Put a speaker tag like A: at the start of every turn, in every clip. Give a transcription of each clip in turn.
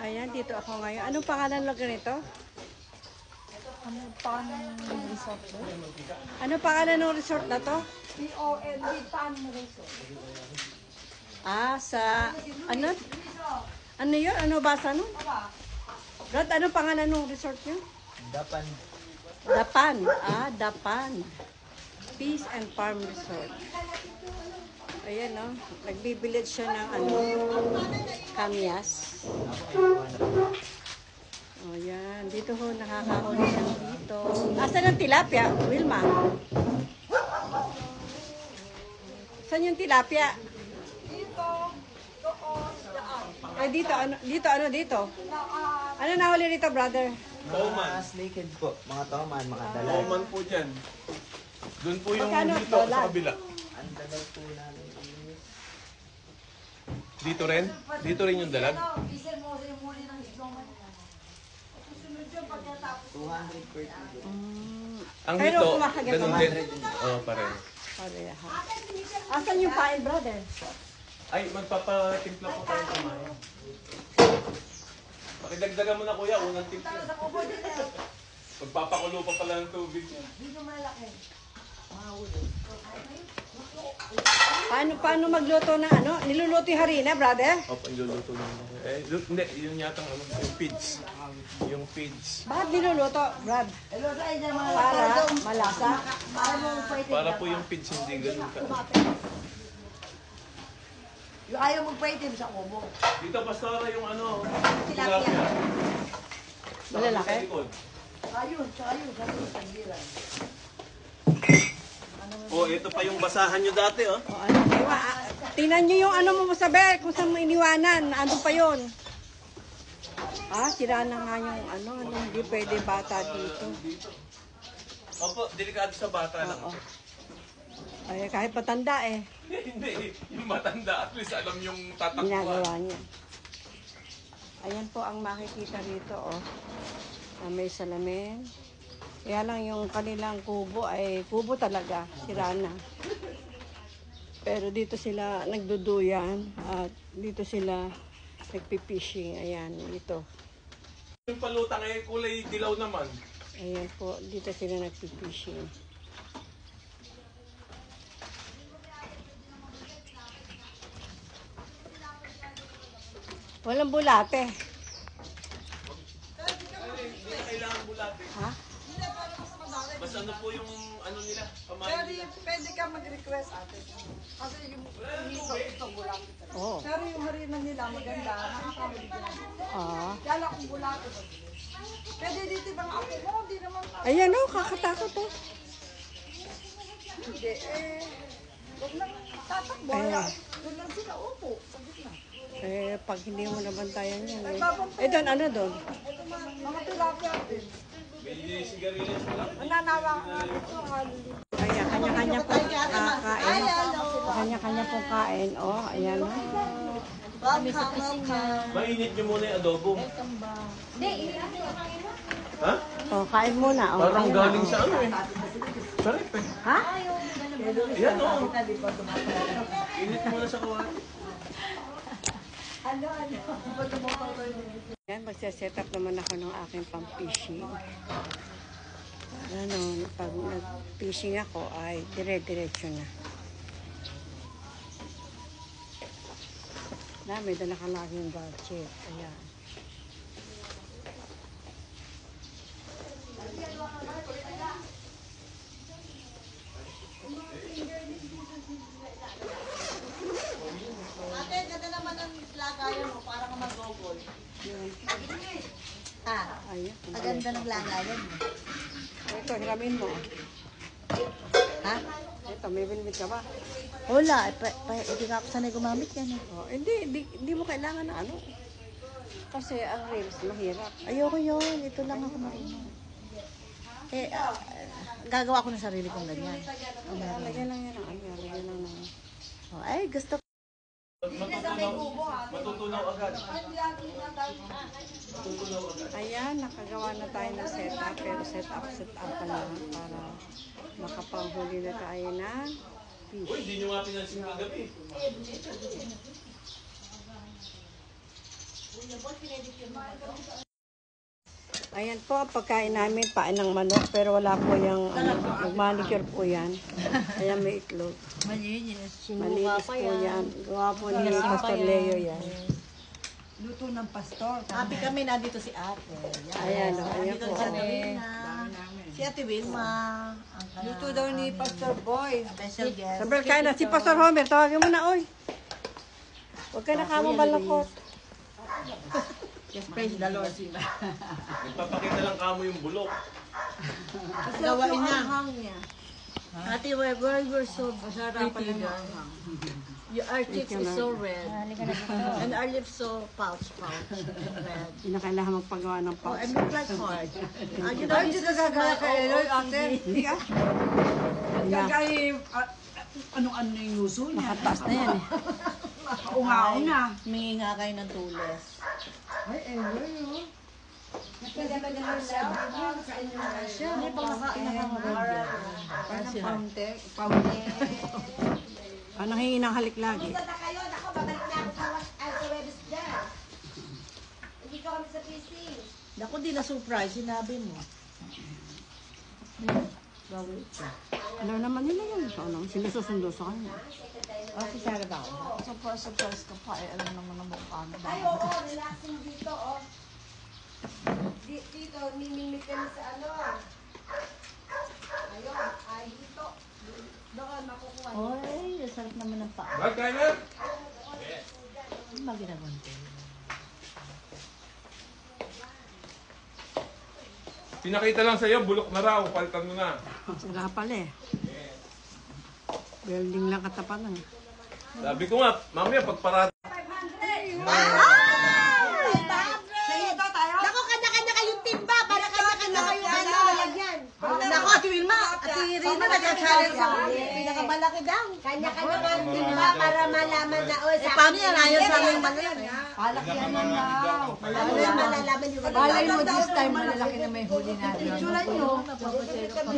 A: Ayan, dito ako ngayon. Anong pangalan ng ganito?
B: Ano pan resort doon?
A: Ano pangalan ng resort na to?
B: POND Pan Resort.
A: Ah, sa... Ano? Ano yun? Ano basa nun? Brad, ano pangalan ng resort nyo?
C: Dapan.
A: Dapan. Ah, Dapan. Peace and Farm Resort. Ayan, no? Nagbibilid siya ng ano, kamyas. O, yan. Dito ho, nakakahuli siya dito. Asan ang tilapia, Wilma? Saan yung tilapia?
B: Dito, doon, daan.
A: Ay, dito. Dito? Ano nahuli rito, brother?
C: Mga snakehead po. Mga toman, mga dalag.
D: Oman po dyan. Doon po yung
A: Magkano
D: dito
A: dolan?
D: sa kabila.
C: Ang dalag po namin is
D: Dito rin? Dito rin yung dalag?
C: 200 per kilo.
D: Ang
A: Pero
D: dito,
A: kumakagat
D: ganun
A: naman.
D: din. Oo, pareho.
A: Pareha. Asan yung pain, brother?
D: Ay, magpapatimpla po tayo kumain. Pakidagdagan mo na kuya, unang timpla. Magpapakulo pa pala ng tubig.
A: Paano magluto ng ano? Niluluto yung harina, brother?
D: Opo, iluluto lang. Hindi, yun yata yung feeds. Yung feeds.
A: Bakit niluluto, Brad? Para malasa?
D: Para po yung feeds hindi ganun ka.
B: Yung ayaw magpaitim sa kubo.
D: Dito, pastora yung ano,
B: Tilapia.
A: Malalaki?
D: Sa likod.
B: Ayun, sa gilan.
D: Oh, ito pa yung basahan nyo dati, oh.
A: O, ano? Tingnan nyo yung ano mo sabi, kung saan mo iniwanan. Ano pa yun? Ah, sira na nga yung ano, hindi pwede bata dito.
D: Opo, delikado sa bata lang.
A: Oo. Ay, kahit patanda eh.
D: Hindi, yung matanda at least alam yung tatakbuhan.
A: Ginagawa niya. Ayan po ang makikita rito, oh. May salamin. Kaya lang yung kanilang kubo ay kubo talaga, sira na. Pero dito sila nagduduyan at dito sila nagpipishing. Ayan, ito.
D: Yung palutang eh, kulay dilaw naman.
A: Ayan po, dito sila nagpipishing. Walang bulate.
D: Hindi na kailangan bulate.
A: Ha?
D: Mas ano po yung ano nila, pamain
B: Pero
D: nila.
B: pwede ka mag-request ate. Kasi yung ito bulat.
A: Oo.
B: Pero yung harina nila maganda, nakakawin din.
A: Ah.
B: Kala kong bulat. Pwede dito bang ako mo? Hindi naman.
A: Ayan oh, kakatakot oh.
B: Hindi eh. Huwag nang tatakbo.
A: Ayan.
B: Doon lang sila upo. Sa gitna.
A: Eh, pag hindi mo nabantayan yan eh. Doon, ano doon?
B: Mga tilapia din.
D: May sigarilyas na lang.
B: Mananawa ka nga dito.
A: Kaya kanya-kanya po kain. Kanya-kanya po kain. Oh, ayan oh.
D: Mainit nyo muna yung adobo. Ha?
A: Oh, kain muna. Oh,
D: Parang
A: ayan,
D: galing
A: oh.
D: sa ano eh. Sarap eh.
A: Ha?
D: Yan o. Init muna sa kawali.
A: Yan, magsiset up naman ako ng aking pang-fishing. Ano, pag nag-fishing ako ay dire-diretso na. May dala ka laging gadget. Ayan.
B: Ate, ganda naman ang lagayan mo. Parang mag-gogol. Ah,
A: Ayan.
B: ang ganda ng lagayan mo.
A: Ito, hiramin mo.
B: Ha?
A: Ito, may bilbit ka ba?
B: Wala. Hindi nga ako sanay gumamit yan eh.
A: Oh, hindi mo kailangan na ano. Kasi ang reels mahirap.
B: Ayoko yun. Ito lang ako marunong. Eh, gagawa ko ng sarili kong ganyan.
A: Lagyan lang yan ang ano. Lagyan lang ng...
B: Oh, ay, gusto ko.
D: Matutunaw agad.
A: Ayan, nakagawa na tayo ng setup. Pero setup pa lang para makapanghuli na tayo ng
D: Uy,
A: fish.
D: hindi nyo nga pinansin kagabi.
A: Ayan po ang pagkain namin, pain ng manok, pero wala po yung mag-manicure po yan. Ayan may itlog.
B: Malinis.
A: Malinis po yan. Gawa po ni Pastor Leo yan.
E: Luto ng pastor.
B: Happy kami, nandito si ate.
A: Ayan o, ayan
B: Nandito
A: po.
B: si Ate Wilma. Si Ate Wilma. Ang
E: Luto daw ni Pastor Boy.
B: special guest.
A: Sabar kain na. Si Pastor Homer, tawagin mo na, oy. Huwag ka na kamang balakot.
B: Just praise the Lord.
D: Nagpapakita lang kamo yung bulok.
B: Gawain niya. Ate, we're so pretty, girl. Our cheeks is so red. And our lips so pouch. Red.
A: Hindi na kailangan magpagawa ng
B: Oh,
A: pouch.
B: I look like hard. You know,
E: Ay,
B: this
E: dito
B: is
E: gagaya
B: my
E: kay Eloy, ate.
A: Hindi ka?
E: Gagaya, ano-ano yung yuso niya.
A: Taas na yan eh.
E: Unga-unga.
B: Humingi nga kayo ng tules.
E: Ay, Eloy, oh.
B: Hindi pag nakakaroon.
E: Parang paunte.
A: Anong hingi ng halik lagi?
F: Punta na kayo, nako, babalik na ako sa Webis dyan. Hindi ko kami sa PC.
B: Naku, di na surprise. Sinabi mo.
A: Alam naman nila yun. So, ano, sinususundo sa kanya.
B: Si Sarah ba?
E: Surprise ka pa. Eh, alam naman ang mukha mo.
F: Ay, oo, relaxing dito, oh. Dito, mimimik kami sa ano. Ayun, ay dito. Doon, makukuha.
B: Oy, sarap naman ng paa.
D: Bakit kain na?
B: Ano ba ginagawa nito?
D: Pinakita lang sa'yo, bulok na raw. Palitan mo na.
A: Sira pala eh. Welding lang katapanan.
D: Sabi ko nga, mamaya pagparada.
F: Nako, kanya-kanya kayong timba para kanya-kanya kayong ano, lalagyan.
B: Naku, Ate Wilma! Ate Rina, nag-challenge sa pinakamalaki daw.
F: Kanya-kanya kayong timba para malaman na, oh, sa
B: Paano yan? Ayaw sa aming malaki.
E: Palakyan na daw.
F: Para malalaman yung
E: Balay mo this time, malalaki na may huli natin. Picture nyo.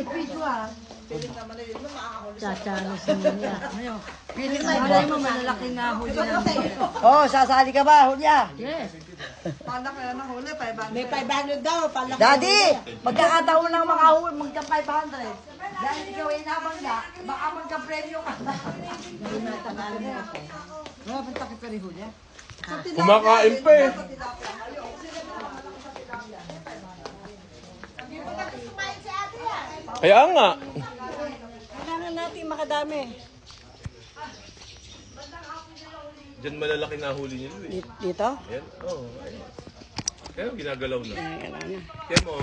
E: Picture ah.
B: Chachallenge niya.
E: Balay mo, malalaki na huli natin.
G: Oh, sasali ka ba, Hulya?
B: Yes.
E: Palakyan na huli, 500.
B: May 500 daw. Palaki.
G: Daddy, magkakataon lang makahuli, magka 500. Dahil ikaw ay nabangga, baka magka-premyo ka.
E: Wala pang takip ka rin huli.
D: Kumakain pa eh. Kaya nga.
A: Kailangan natin makadami.
D: Diyan malalaki na huli niyo eh.
A: Dito?
D: Ayan. Oo. Ayan. Kaya ginagalaw na.
A: Kailangan na.
D: Kaya mo,